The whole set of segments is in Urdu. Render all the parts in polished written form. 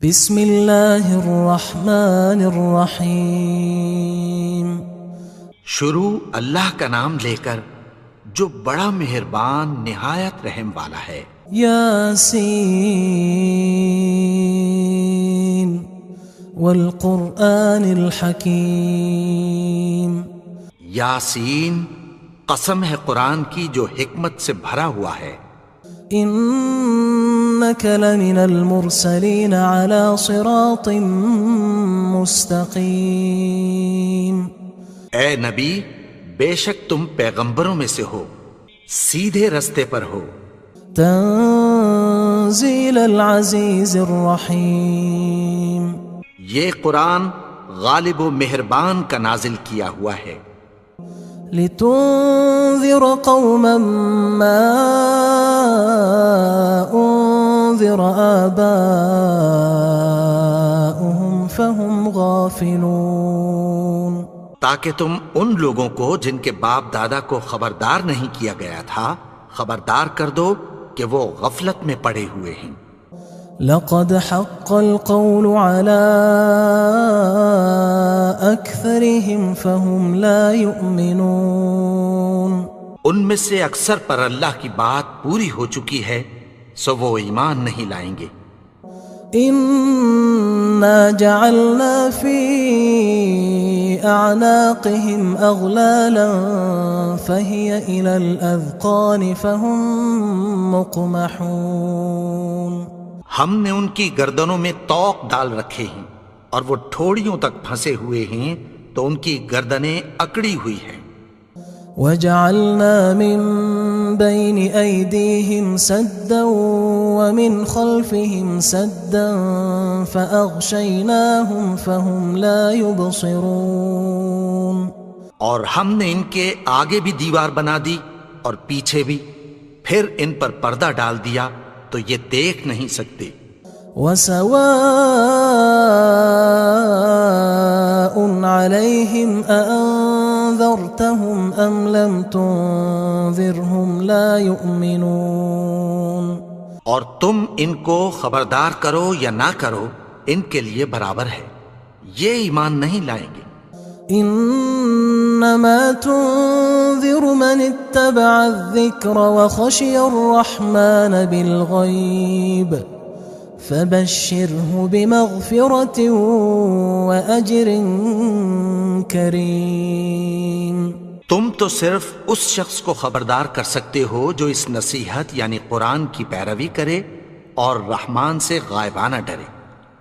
بسم اللہ الرحمن الرحیم۔ شروع اللہ کا نام لے کر جو بڑا مہربان نہایت رحم والا ہے۔ یاسین والقرآن الحکیم۔ یاسین، قسم ہے قرآن کی جو حکمت سے بھرا ہوا ہے۔ انک لمن المرسلین علی صراط مستقیم۔ اے نبی، بے شک تم پیغمبروں میں سے ہو، سیدھے رستے پر ہو۔ تنزیل العزیز الرحیم۔ یہ قرآن غالب و مہربان کا نازل کیا ہوا ہے۔ لتنذر قوما ما انذر آباؤهم فهم غافلون۔ تاکہ تم ان لوگوں کو جن کے باپ دادا کو خبردار نہیں کیا گیا تھا خبردار کر دو کہ وہ غفلت میں پڑے ہوئے ہیں۔ لقد حق القول على أكثرهم فهم لا يؤمنون۔ ان میں سے اکثر پر اللہ کی بات پوری ہو چکی ہے سو وہ ایمان نہیں لائیں گے۔ إنا جعلنا في أعناقهم أغلالا فهي إلى الأذقان فهم مقمحون۔ ہم نے ان کی گردنوں میں طوق ڈال رکھے ہیں اور وہ ٹھوڑیوں تک پھنسے ہوئے ہیں تو ان کی گردنیں اکڑی ہوئی ہیں۔ وَجَعَلْنَا مِن بَيْنِ أَيْدِيهِمْ سَدًّا وَمِنْ خَلْفِهِمْ سَدًّا فَأَغْشَيْنَاهُمْ فَهُمْ لَا يُبْصِرُونَ۔ اور ہم نے ان کے آگے بھی دیوار بنا دی اور پیچھے بھی، پھر ان پر پردہ ڈال دیا تو یہ دیکھ نہیں سکتے۔ وَسَوَاءٌ عَلَيْهِمْ أَأَنذَرْتَهُمْ أَمْ لَمْ تُنذِرْهُمْ لَا يُؤْمِنُونَ۔ اور تم ان کو خبردار کرو یا نہ کرو ان کے لیے برابر ہے، یہ ایمان نہیں لائیں گے۔ انما تنذر من اتبع الذکر وخشی الرحمن بالغیب فبشره بمغفرة وأجر کریم۔ تم تو صرف اس شخص کو خبردار کر سکتے ہو جو اس نصیحت یعنی قرآن کی پیروی کرے اور رحمان سے غائبانہ ڈرے،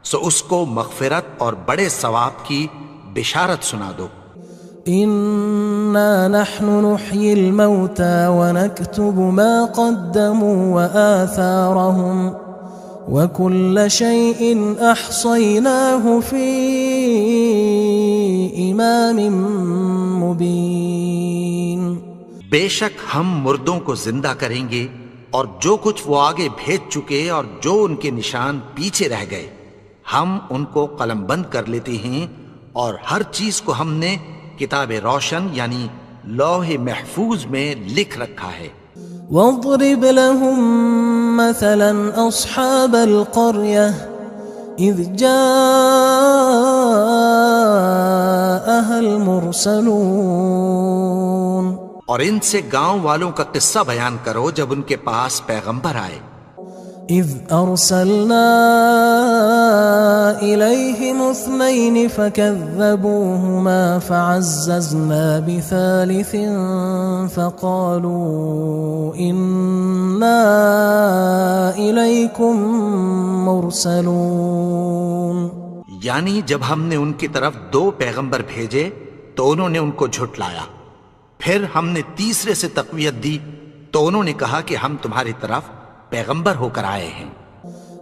سو اس کو مغفرت اور بڑے ثواب کی بشارت سنا دو۔ انا نحن نحيي الموتى ونكتب ما قدموا وآثارهم وكل شيء احصيناه في امام مبين۔ بے شک ہم مردوں کو زندہ کریں گے اور جو کچھ وہ آگے بھیج چکے اور جو ان کے نشان پیچھے رہ گئے ہم ان کو قلم بند کر لیتے ہیں، اور ہر چیز کو ہم نے کتاب روشن یعنی لوح محفوظ میں لکھ رکھا ہے۔ واضرب لهم مثلا اصحاب القرية اذ جاءها المرسلون۔ اور ان سے گاؤں والوں کا قصہ بیان کرو جب ان کے پاس پیغمبر آئے۔ اذ ارسلنا الیہم اثنین فکذبوہما فعززنا بثالث فقالوا انا الیکم مرسلون۔ یعنی جب ہم نے ان کی طرف 2 پیغمبر بھیجے تو انہوں نے ان کو جھٹلایا، پھر ہم نے تیسرے سے تقویت دی تو انہوں نے کہا کہ ہم تمہاری طرف پیغمبر ہو کر آئے ہیں۔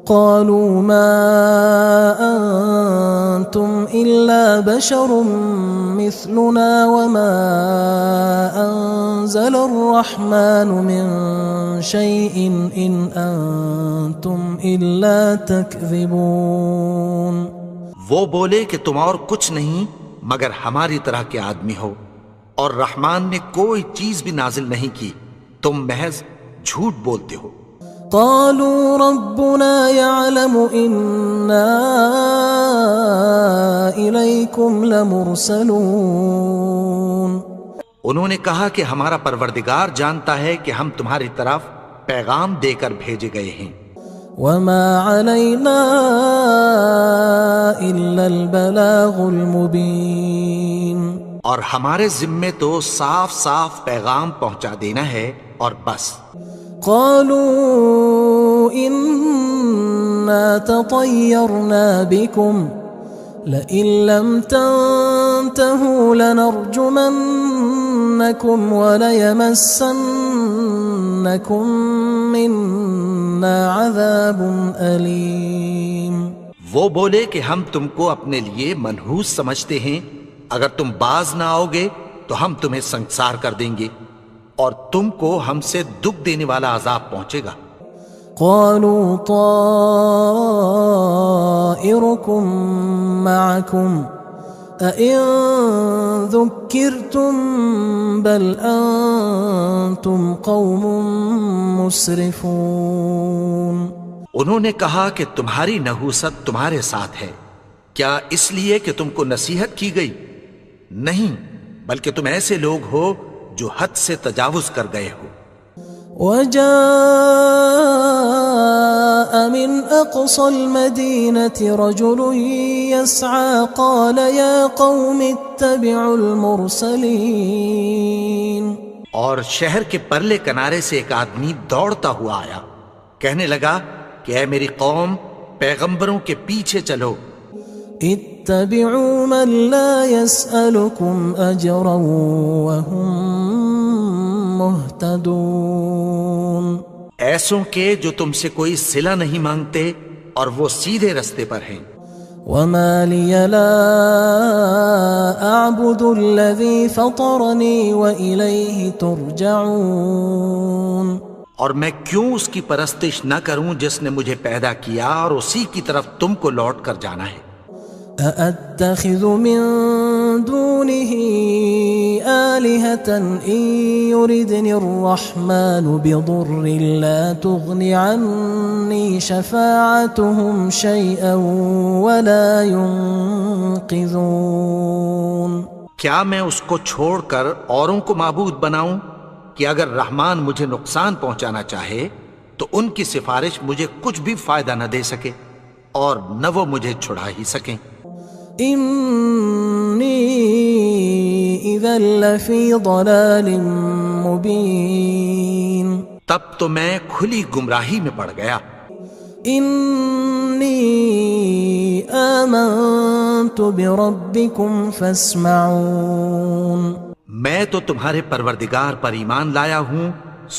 قالوا ما انتم الا بشر مثلنا وما انزل الرحمن من شيء ان انتم الا تكذبون۔ وہ بولے کہ تم اور کچھ نہیں مگر ہماری طرح کے آدمی ہو، اور رحمان نے کوئی چیز بھی نازل نہیں کی، تم محض جھوٹ بولتے ہو۔ قالوا ربنا يعلم إنا إليكم لمرسلون. انہوں نے کہا کہ ہمارا پروردگار جانتا ہے کہ ہم تمہاری طرف پیغام دے کر بھیجے گئے ہیں. وما علينا إلا البلاغ المبين. اور ہمارے ذمے تو صاف صاف پیغام پہنچا دینا ہے اور بس. قالوا إنا تطيرنا بكم لئن لم تنتهوا لنرجمنكم وليمسنكم منا عذاب أليم. وہ بولے کہ ہم تم کو اپنے لیے منحوس سمجھتے ہیں، اگر تم باز نہ آؤ گے تو ہم تمہیں سنگسار کر دیں گے اور تم کو ہم سے دکھ دینے والا عذاب پہنچے گا. قالوا طائركم معكم أئن ذكرتم بل أنتم قوم مسرفون. انہوں نے کہا کہ تمہاری نحوست تمہارے ساتھ ہے، کیا اس لیے کہ تم کو نصیحت کی گئی؟ نہیں، بلکہ تم ایسے لوگ ہو جو حد سے تجاوز کر گئے ہو. وجاء من أقصى المدينة رجل يسعى قال يا قوم اتبعوا المرسلين. اور شہر کے پرلے کنارے سے ایک آدمی دوڑتا ہوا آیا، کہنے لگا کہ اے میری قوم، پیغمبروں کے پیچھے چلو. اتبعوا من لا يسألكم أجرا وهم مهتدون. ایسوں کے جو تم سے کوئی صلہ نہیں مانگتے اور وہ سیدھے رستے پر ہیں. وما لي لا أعبد الذي فطرني وإليه ترجعون. اور میں کیوں اس کی پرستش نہ کروں جس نے مجھے پیدا کیا اور اسی کی طرف تم کو لوٹ کر جانا ہے. أأتخذ من دونه آلهة إن يردني الرحمن بضر لا تغن عني شفاعتهم شيئا ولا ينقذون. کیا میں اس کو چھوڑ کر اوروں کو معبود بناؤں کہ اگر رحمان مجھے نقصان پہنچانا چاہے تو ان کی سفارش مجھے کچھ بھی فائدہ نہ دے سکے اور نہ وہ مجھے چھڑا ہی سکیں. إني إذا لفي ضلال مبين. تب تو میں کھلی گمراہی میں پڑ گیا. إني آمنت بربكم فاسمعون. میں تو تمہارے پروردگار پر ایمان لایا ہوں،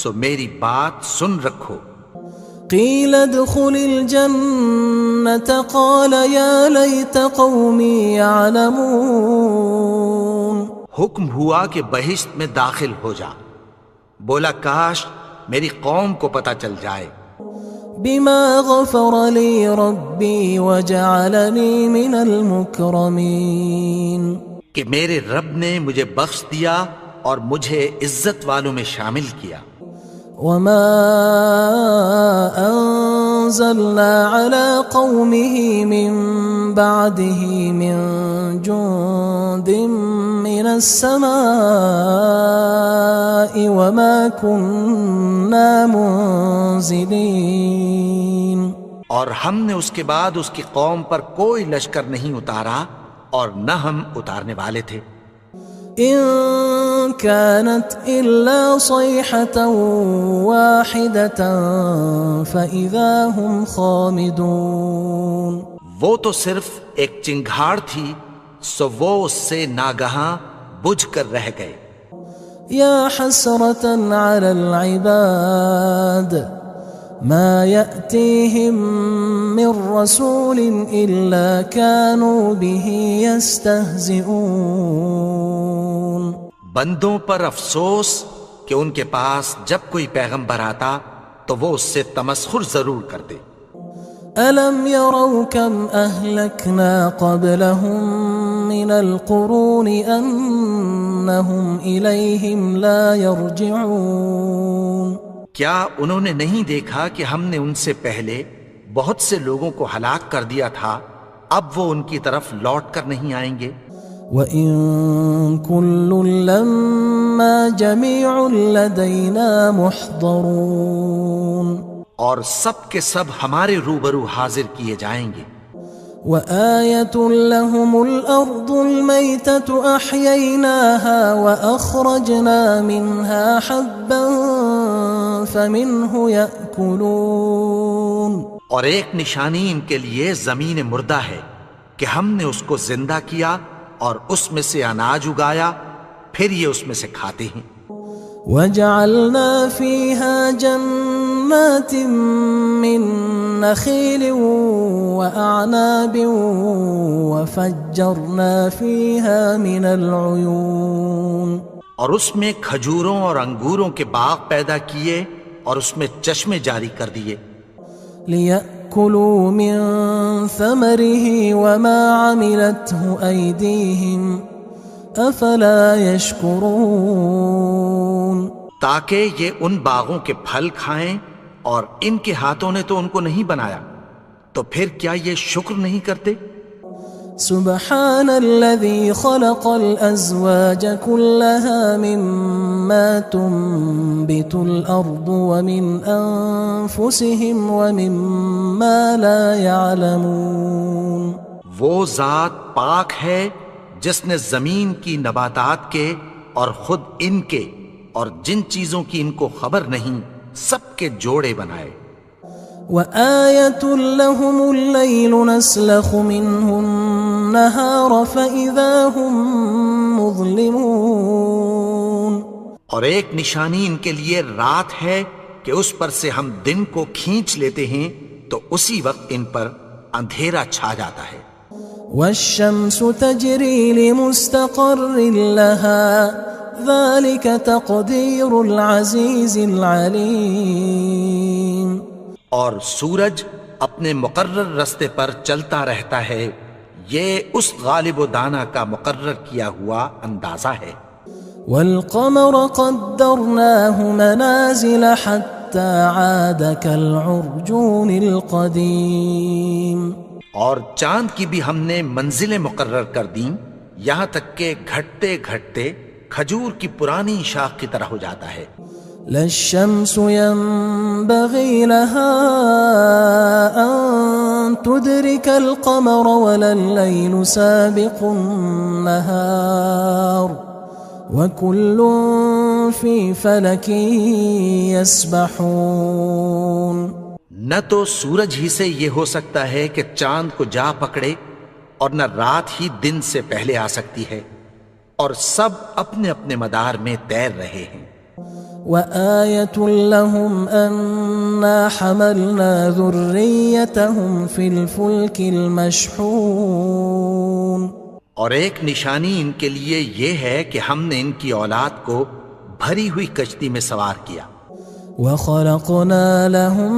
سو میری بات سن رکھو. قيل ادخل الجنة قال يا ليت قومي يعلمون. حکم ہوا کہ بہشت میں داخل ہو جا. بولا کاش میری قوم کو پتہ چل جائے. بما غفر لي ربي وجعلني من المكرمين. کہ میرے رب نے مجھے بخش دیا اور مجھے عزت والوں میں شامل کیا. وما أنزلنا على قومه من بعده من جند من السماء وما كنا منزلين. اور ہم نے اس کے بعد اس کی قوم پر کوئی لشکر نہیں اتارا اور نہ ہم اتارنے والے تھے. إن كانت إلا صيحة واحدة فإذا هم خامدون. وہ تو صرف ایک چنگھاڑ تھی، سو وہ اس سے ناگہاں بجھ کر رہ گئے. يا حسرة على العباد ما يأتيهم من رسول إلا كانوا به يستهزئون. بندوں پر افسوس کہ ان کے پاس جب کوئی پیغمبر آتا تو وہ اس سے تمسخر ضرور کرتے. ألم يروا كم أهلكنا قبلهم من القرون أنهم إليهم لا يرجعون. کیا انہوں نے نہیں دیکھا کہ ہم نے ان سے پہلے بہت سے لوگوں کو ہلاک کر دیا تھا، اب وہ ان کی طرف لوٹ کر نہیں آئیں گے؟ وَإِن كُلٌّ لَمَّا جَمِيعٌ لَدَيْنَا مُحْضَرُونَ، اور سب کے سب ہمارے روبرو حاضر کیے جائیں گے۔ وَآيَةٌ لَهُمُ الْأَرْضُ الْمَيْتَةُ أَحْيَيْنَاهَا وَأَخْرَجْنَا مِنْهَا حَبًّا فَمِنْهُ يَأْكُلُونَ، اور ایک نشانی ان کے لیے زمین مردہ ہے کہ ہم نے اس کو زندہ کیا اور اس میں سے اناج اگایا، پھر یہ اس میں سے کھاتے ہیں۔ وَجَعَلْنَا فِيهَا جَنَّاتٍ مِّن نَخِيلٍ وَأَعْنَابٍ وَفَجَّرْنَا فِيهَا مِنَ الْعُيُونِ، اور اس میں کھجوروں اور انگوروں کے باغ پیدا کیے اور اس میں چشمے جاری کر دیے، لِيَأْكُلُوا مِن ثَمَرِهِ وَمَا عَمِلَتْهُ أَيْدِيهِمْ أَفَلَا يَشْكُرُونَ، تاکہ یہ ان باغوں کے پھل کھائیں، اور ان کے ہاتھوں نے تو ان کو نہیں بنایا، تو پھر کیا یہ شکر نہیں کرتے؟ سبحان الذي خلق الأزواج كلها مما تنبت الأرض ومن أنفسهم ومما لا يعلمون، وہ ذات پاک ہے جس نے زمین کی نباتات کے اور خود ان کے اور جن چیزوں کی ان کو خبر نہیں سب کے جوڑے بنائے۔ وَآيَةٌ لَهُمُ اللَّيْلُ نَسْلَخُ مِنْهُ النَّهَارَ فَإِذَا هُمْ مُظْلِمُونَ، اور ایک نشانی ان کے لیے رات ہے کہ اس پر سے ہم دن کو کھینچ لیتے ہیں تو اسی وقت ان پر اندھیرا چھا جاتا ہے۔ وَالشَّمْسُ تَجْرِي لِمُسْتَقَرٍّ لَهَا ذَلِكَ تَقْدِيرُ الْعَزِيزِ الْعَلِيمِ، اور سورج اپنے مقرر رستے پر چلتا رہتا ہے، یہ اس غالب و دانا کا مقرر کیا ہوا اندازہ ہے۔ وَالْقَمَرَ قَدَّرْنَاهُ مَنَازِلَ حَتَّى عَادَ كَالْعُرْجُونِ الْقَدِيمِ، اور چاند کی بھی ہم نے منزلیں مقرر کر دیں، یہاں تک کہ گھٹتے گھٹتے کھجور کی پرانی شاخ کی طرح ہو جاتا ہے۔ لا الشمس ينبغي لها أن تدرك القمر ولا الليل سابق النهار وكل في فلك يسبحون، نہ تو سورج ہی سے یہ ہو سکتا ہے کہ چاند کو جا پکڑے، اور نہ رات ہی دن سے پہلے آ سکتی ہے، اور سب اپنے اپنے مدار میں تیر رہے ہیں۔ وَآيَةٌ لَهُمْ أَنَّا حَمَلْنَا ذُرِّيَّتَهُمْ فِي الْفُلْكِ الْمَشْحُونِ، اور ایک نشانی ان کے لیے یہ ہے کہ ہم نے ان کی اولاد کو بھری ہوئی کشتی میں سوار کیا۔ وَخَلَقْنَا لَهُم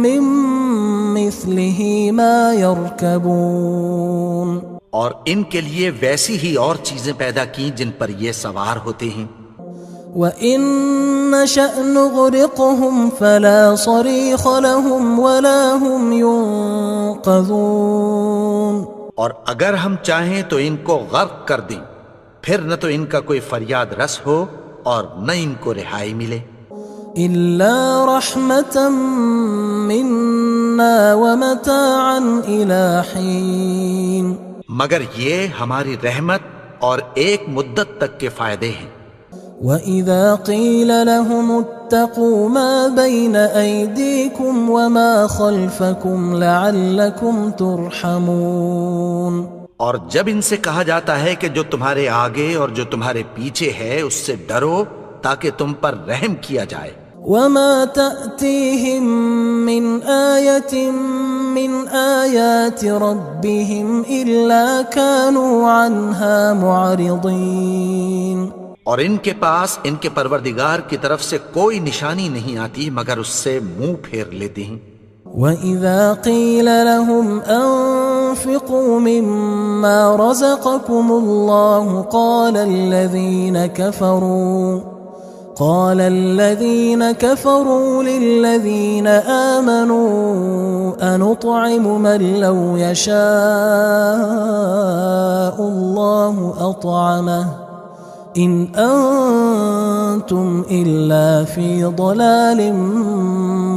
مِّن مِّثْلِهِ مَا يَرْكَبُونَ، اور ان کے لیے ویسی ہی اور چیزیں پیدا کی جن پر یہ سوار ہوتے ہیں۔ وَإِن نَّشَأْ نُغْرِقْهُمْ فَلَا صَرِيخَ لَهُمْ وَلَا هُمْ يُنقَذُونَ، اور اگر ہم چاہیں تو ان کو غرق کر دیں، پھر نہ تو ان کا کوئی فریاد رس ہو اور نہ ان کو رہائی ملے۔ إِلَّا رَحْمَةً مِّنَّا وَمَتَاعًا إِلَى حِينٍ، مگر یہ ہماری رحمت اور ایک مدت تک کے فائدے ہیں۔ وَإِذَا قِيلَ لَهُمُ اتَّقُوا مَا بَيْنَ أَيْدِيكُمْ وَمَا خَلْفَكُمْ لَعَلَّكُمْ تُرْحَمُونَ، اور جب ان سے کہا جاتا ہے کہ جو تمہارے آگے اور جو تمہارے پیچھے ہے اس سے ڈرو تاکہ تم پر رحم کیا جائے۔ وَمَا تَأْتِيهِم مِّنْ آيَةٍ مِّنْ آيَاتِ رَبِّهِمْ إِلَّا كَانُوا عَنْهَا مُعْرِضِينَ، اور ان کے پاس ان کے پروردگار کی طرف سے کوئی نشانی نہیں آتی مگر اس سے منہ پھیر لیتے ہیں۔ وَإِذَا قِيلَ لَهُمْ أَنفِقُوا مِمَّا رَزَقَكُمُ اللَّهُ قال الذين كفروا للذين آمنوا أنطعم من لو يشاء الله أطعمه إن أنتم إلا في ضلال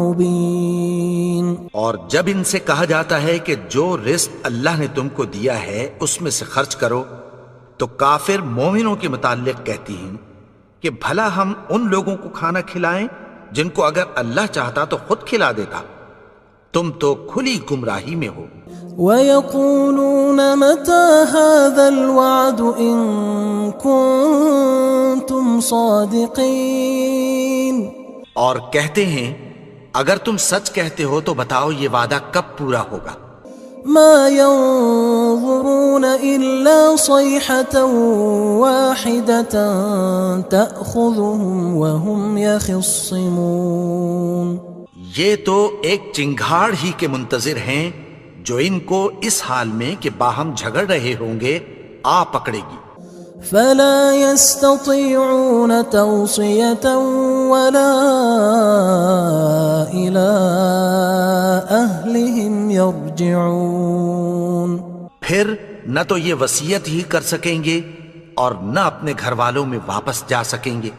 مبين. اور جب ان سے کہا جاتا ہے کہ جو رزق اللہ نے تم کو دیا ہے اس میں سے خرچ کرو، تو کافر مومنوں کے متعلق کہتی ہیں کہ بھلا ہم ان لوگوں کو کھانا کھلائیں جن کو اگر اللہ چاہتا تو خود کھلا دیتا. تم تو کھلی گمراہی میں ہو. وَيَقُولُونَ مَتَى هَذَا الْوَعْدُ إِن كُنتُمْ صَادِقِينَ. اور کہتے ہیں اگر تم سچ کہتے ہو تو بتاؤ یہ وعدہ کب پورا ہوگا. ما ينظرون إلا صيحة واحدة تأخذهم وهم يخصمون. یہ تو ایک چنگھاڑ ہی کے منتظر ہیں جو ان کو اس حال میں کہ باہم جھگڑ رہے ہوں گے آ پکڑے گی. فلا يستطيعون توصية ولا إلى أهلهم يرجعون. پھر نہ تو یہ وصیت ہی کر سکیں گے اور نہ اپنے گھر والوں میں واپس جا سکیں گے.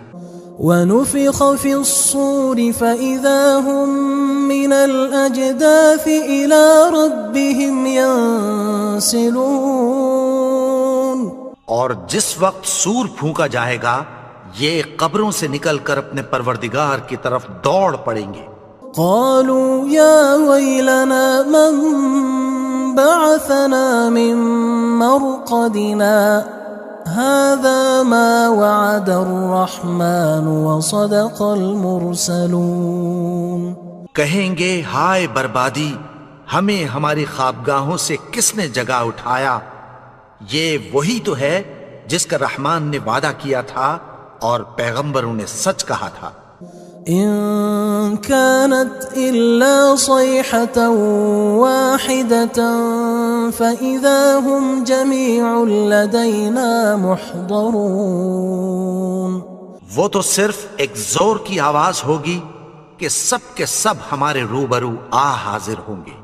وَنُفِخَ فِي الصُّورِ فَإِذَا هُم مِّنَ الْأَجْدَاثِ إِلَى رَبِّهِمْ يَنسِلُونَ. اور جس وقت سور پھونکا جائے گا یہ قبروں سے نکل کر اپنے پروردگار کی طرف دوڑ پڑیں گے. قالوا يا ويلنا من بعثنا من مرقدنا هذا ما وعد الرحمن وصدق المرسلون. کہیں گے ہائے بربادی، ہمیں ہماری خوابگاہوں سے کس نے جگا اٹھایا. یہ وہی تو ہے جس کا رحمان نے وعدہ کیا تھا اور پیغمبروں نے سچ کہا تھا. إن كانت إلا صيحة واحدة فإذا هم جميع لدينا محضرون. وہ تو صرف ایک زور کی آواز ہوگی کہ سب کے سب ہمارے روبرو آ حاضر ہوں گے.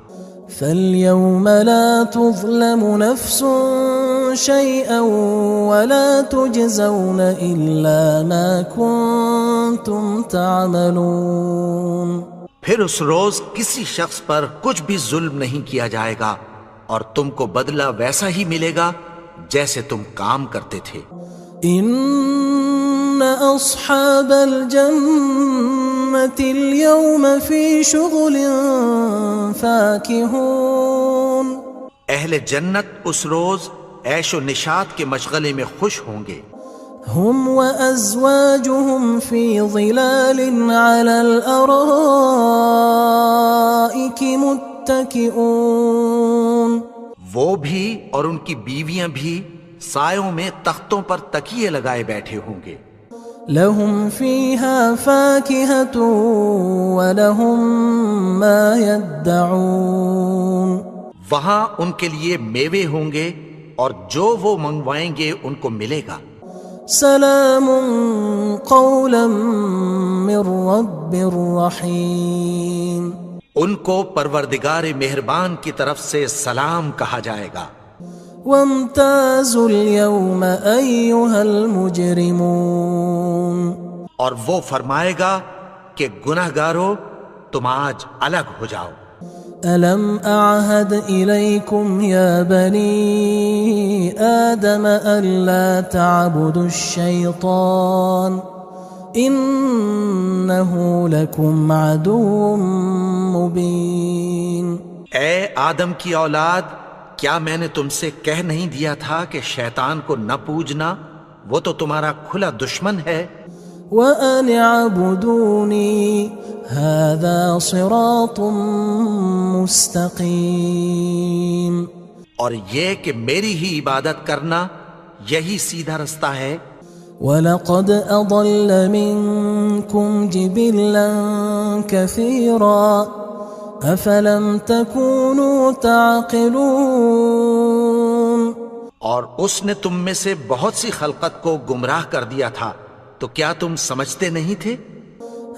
فاليوم لا تظلم نفس شيئا ولا تجزون إلا ما كنتم تعملون. پھر اس روز کسی شخص پر کچھ بھی ظلم نہیں کیا جائے گا اور تم کو بدلہ ویسا ہی ملے گا جیسے تم کام کرتے تھے. ان اصحاب الجنة اليوم في شغل فاكهون. اہل جنت اس روز عیش و نشاط کے مشغلے میں خوش ہوں گے. هم وازواجهم في ظلال على الارائك متكئون. وہ بھی اور ان کی بیویاں بھی سایوں میں تختوں پر تکیے لگائے بیٹھے ہوں گے. لهم فيها فاكهة ولهم ما يدعون. وہاں ان کے لیے میوے ہوں گے اور جو وہ منگوائیں گے ان کو ملے گا. سلام قولا من رب رحیم. ان کو پروردگار مہربان کی طرف سے سلام کہا جائے گا. وامتازوا اليوم أيها المجرمون. اور وہ فرمائے گا کہ گناہگارو تم آج الگ ہو جاؤ. ألم أعهد إليكم يا بني آدم ألا تعبدوا الشيطان إنه لكم عدو مبين. اے آدم کی اولاد، کیا میں نے تم سے کہہ نہیں دیا تھا کہ شیطان کو نہ پوجنا، وہ تو تمہارا کھلا دشمن ہے. وَأَنِ اعْبُدُونِي هَذَا صِرَاطٌ مُسْتَقِيمٌ. اور یہ کہ میری ہی عبادت کرنا یہی سیدھا رستہ ہے. وَلَقَدْ أَضَلَّ مِنْكُمْ جِبِلًّا كَثِيرًا أَفَلَمْ تَكُونُوا تَعْقِلُونَ. اور اس نے تم میں سے بہت سی خلقت کو گمراہ کر دیا تھا، تو کیا تم سمجھتے نہیں تھے؟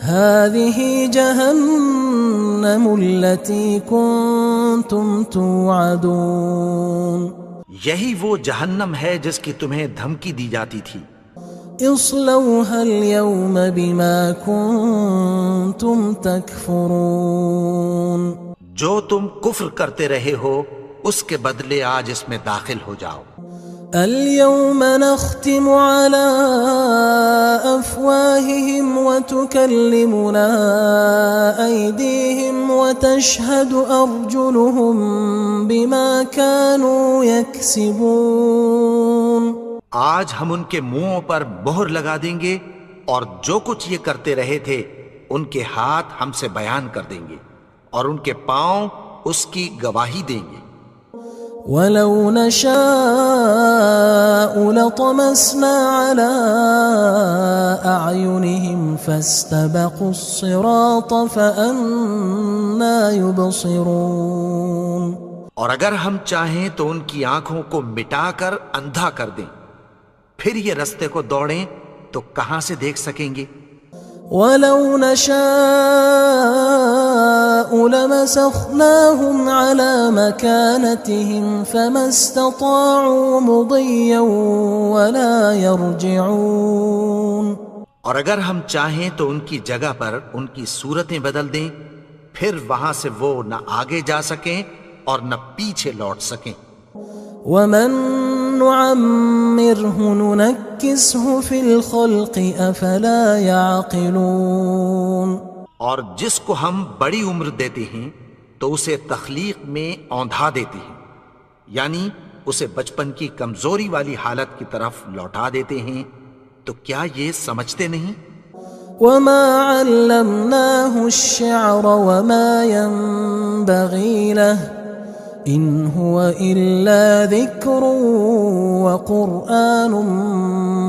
هذه جهنم التي كنتم توعدون یہی وہ جہنم ہے جس کی تمہیں دھمکی دی جاتی تھی. اصلوها اليوم بما كنتم تكفرون جو تم کفر کرتے رہے ہو اس کے بدلے آج اس میں داخل ہو جاؤ. اليوم نختم على أفواههم وتكلمنا أيديهم وتشهد أرجلهم بما كانوا يكسبون. آج ہم ان کے منہوں پر مہر لگا دیں گے اور جو کچھ یہ کرتے رہے تھے ان کے ہاتھ ہم سے بیان کر دیں گے اور ان کے پاؤں اس کی گواہی دیں گے. وَلَوْ نَشَاءُ لَطَمَسْنَا عَلَىٰ أَعْيُنِهِمْ فَاسْتَبَقُوا الصِّرَاطَ فَأَنَّىٰ يُبْصِرُونَ. اور اگر ہم چاہیں تو ان کی آنکھوں کو مٹا کر اندھا کر دیں، پھر یہ رستے کو دوڑیں تو کہاں سے دیکھ سکیں گے؟ وَلَوْ نَشَاءُ لَمَسَخْنَاهُمْ عَلَىٰ مَكَانَتِهِمْ فَمَا اسْتَطَاعُوا مُضِيًّا وَلَا يَرْجِعُونَ. اور اگر ہم چاہیں تو ان کی جگہ پر ان کی صورتیں بدل دیں، پھر وہاں سے وہ نہ آگے جا سکیں اور نہ پیچھے لوٹ سکیں. وَمَن نُعَمِّرْهُ نُنَكِّسْهُ فِي الْخَلْقِ أَفَلَا يَعْقِلُونَ. اور جس کو ہم بڑی عمر دیتے ہیں تو اسے تخلیق میں اوندھا دیتے ہیں، یعنی اسے بچپن کی کمزوری والی حالت کی طرف لوٹا دیتے ہیں. تو کیا یہ سمجھتے نہیں؟ وَمَا عَلَّمْنَاهُ الشِّعْرَ وَمَا يَنبَغِي لَهُ إِنْ هُوَ إِلَّا ذِكْرٌ وَقُرْآنٌ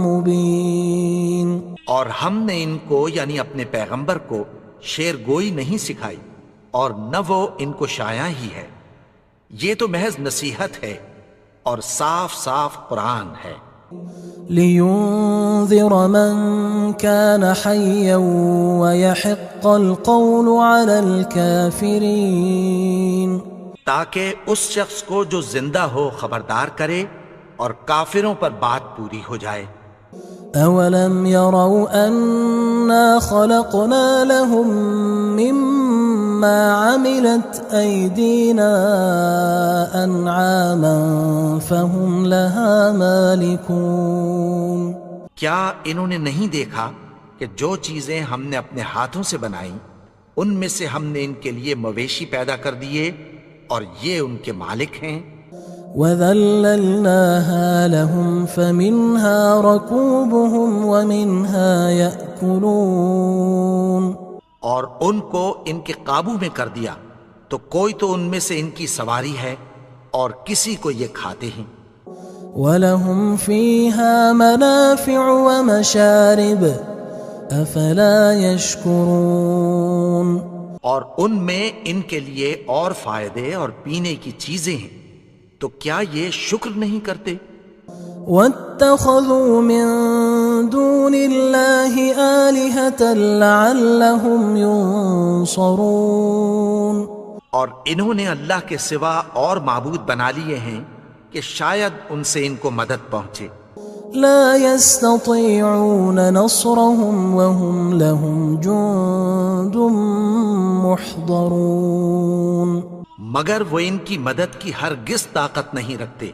مُبِينٌ. اور ہم نے ان کو یعنی اپنے پیغمبر کو شعر گوئی نہیں سکھائی اور نہ وہ ان کو شایع ہی ہے. یہ تو محض نصیحت ہے اور صاف صاف قرآن ہے. لِيُنذِرَ مَن كَانَ حَيًّا وَيَحِقَّ الْقَوْلُ عَلَى الْكَافِرِينَ. تاکہ اس شخص کو جو زندہ ہو خبردار کرے اور کافروں پر بات پوری ہو جائے. أَوَلَمْ يَرَوْا أَنَّا خَلَقْنَا لَهُم مِّمَّا عَمِلَتْ أَيْدِينَا أَنْعَامًا فَهُمْ لَهَا مَالِكُونَ. کیا انہوں نے نہیں دیکھا کہ جو چیزیں ہم نے اپنے ہاتھوں سے بنائیں ان میں سے ہم نے ان کے لیے مویشی پیدا کر دیے اور یہ ان کے مالک ہیں. وَذَلَّلْنَاهَا لَهُمْ فَمِنْهَا رَكُوبُهُمْ وَمِنْهَا يَأْكُلُونَ. اور ان کو ان کے قابو میں کر دیا تو کوئی تو ان میں سے ان کی سواری ہے اور کسی کو یہ کھاتے ہیں. وَلَهُمْ فِيهَا مَنَافِعُ وَمَشَارِبُ أَفَلَا يَشْكُرُونَ. اور ان میں ان کے لیے اور فائدے اور پینے کی چیزیں ہیں، تو کیا یہ شکر نہیں کرتے؟ وَاتَّخَذُوا مِن دُونِ اللَّهِ آلِهَةً لَعَلَّهُمْ يُنصَرُونَ. اور انہوں نے اللہ کے سوا اور معبود بنا لیے ہیں کہ شاید ان سے ان کو مدد پہنچے. لا يستطيعون نصرهم وهم لهم جند محضرون. مگر وہ ان کی مدد کی ہرگز طاقت نہیں رکھتے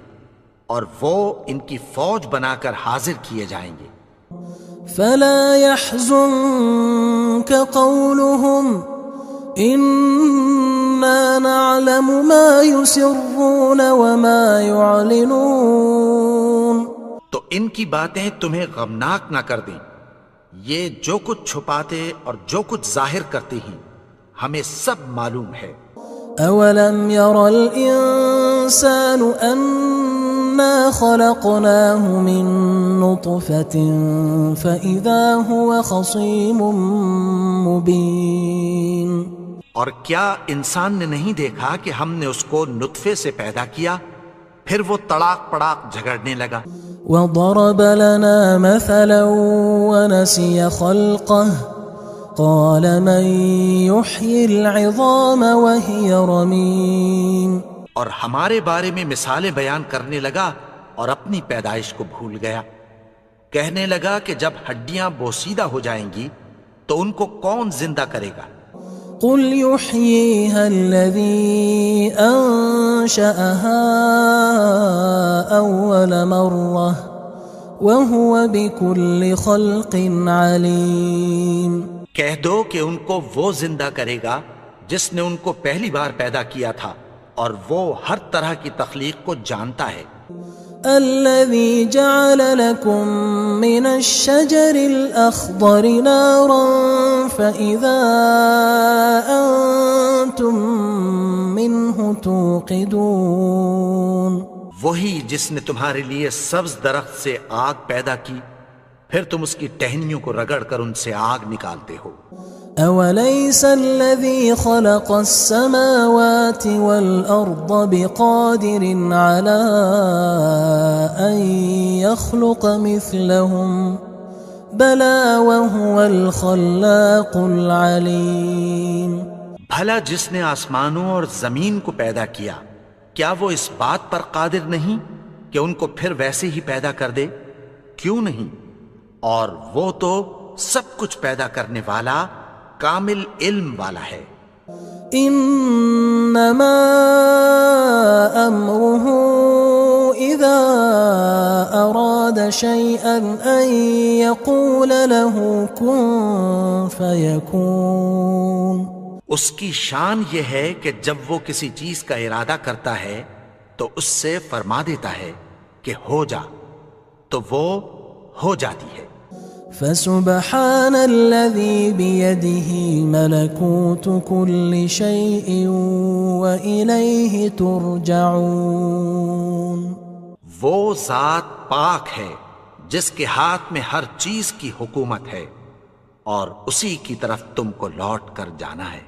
اور وہ ان کی فوج بنا کر حاضر کیے جائیں گے. فلا يحزنك قولهم إنا نعلم ما يسرون وما يعلنون. تو ان کی باتیں تمہیں غمناک نہ کر دیں، یہ جو کچھ چھپاتے اور جو کچھ ظاہر کرتے ہیں ہمیں سب معلوم ہے. أَوَلَمْ يَرَ الْإِنسَانُ أَنَّا خَلَقْنَاهُ مِن نُّطْفَةٍ فَإِذَا هُوَ خَصِيمٌ مُّبِينٌ. اور کیا انسان نے نہیں دیکھا کہ ہم نے اس کو نطفے سے پیدا کیا، پھر وہ تڑاک پڑاک جھگڑنے لگا. وضرب لنا مثلا ونسي خلقه قال من يحيي العظام وهي رميم. اور ہمارے بارے میں مثالیں بیان کرنے لگا اور اپنی پیدائش کو بھول گیا. کہنے لگا کہ جب ہڈیاں بوسیدہ ہو جائیں گی تو ان کو کون زندہ کرے گا؟ قل يحييها الذي أنشأها أول مرة وهو بكل خلق عليم. کہہ دو کہ ان کو وہ زندہ کرے گا جس نے ان کو پہلی بار پیدا کیا تھا اور وہ ہر طرح کی تخلیق کو جانتا ہے. الذي جعل لكم من الشجر الأخضر نارا فإذا أنتم منه توقدون. وہی جس نے تمہارے لیے سبز درخت سے آگ پیدا کی پھر تم اس کی ٹہنیوں کو رگڑ کر ان سے آگ نکالتے ہو. أوليس الذي خلق السماوات والأرض بقادر على أن يخلق مثلهم بلى وهو الخلاق العليم. بھلا جس نے آسمانوں اور زمین کو پیدا کیا کیا وہ اس بات پر قادر نہیں کہ ان کو پھر ویسے ہی پیدا کر دے؟ کیوں نہیں؟ اور وہ تو سب کچھ پیدا کرنے والا کامل علم والا ہے. انما امره اذا اراد شيئا ان يقول له كن فيكون. اس کی شان یہ ہے کہ جب وہ کسی چیز کا ارادہ کرتا ہے تو اس سے فرما دیتا ہے کہ ہو جا تو وہ ہو جاتی ہے. فسبحان الذي بيده ملكوت كل شيء وإليه ترجعون. وہ ذات پاک ہے جس کے ہاتھ میں ہر چیز کی حکومت ہے اور اسی کی طرف تم کو لوٹ کر جانا ہے.